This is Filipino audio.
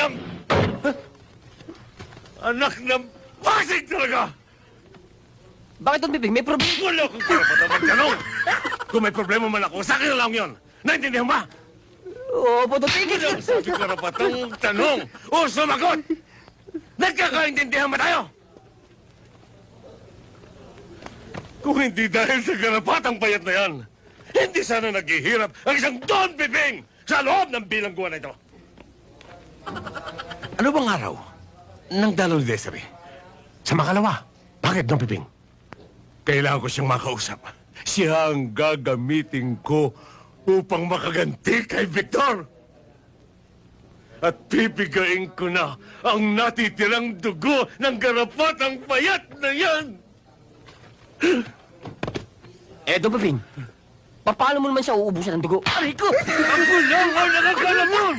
ng... Anak ng Pasig talaga! Bakit, Don Piping? May problema. Wala akong karapatan magtanong! Kung may problema man ako, sa akin na lang yun! Naintindihan ba? Opo, Don Piping. Wala akong sabi karapatang tanong o sumagot! Nagkakaintindihan ba tayo? Kung hindi dahil sa karapatang payat na yan, hindi sana naghihirap ang isang Don Piping sa loob ng bilangguan na ito. Ano bang araw ng dalaw ni Desiree? Sa makalawa. Bakit, Don Piping? Kailangan ko siyang makausap. Siya ang gagamitin ko upang makaganti kay Victor. At pipigain ko na ang natitirang dugo ng garapatang payat na yan. Don Piping. Paano mo naman siya uubusan ng dugo? Aray ko! Ako lang ang nakakalam nun!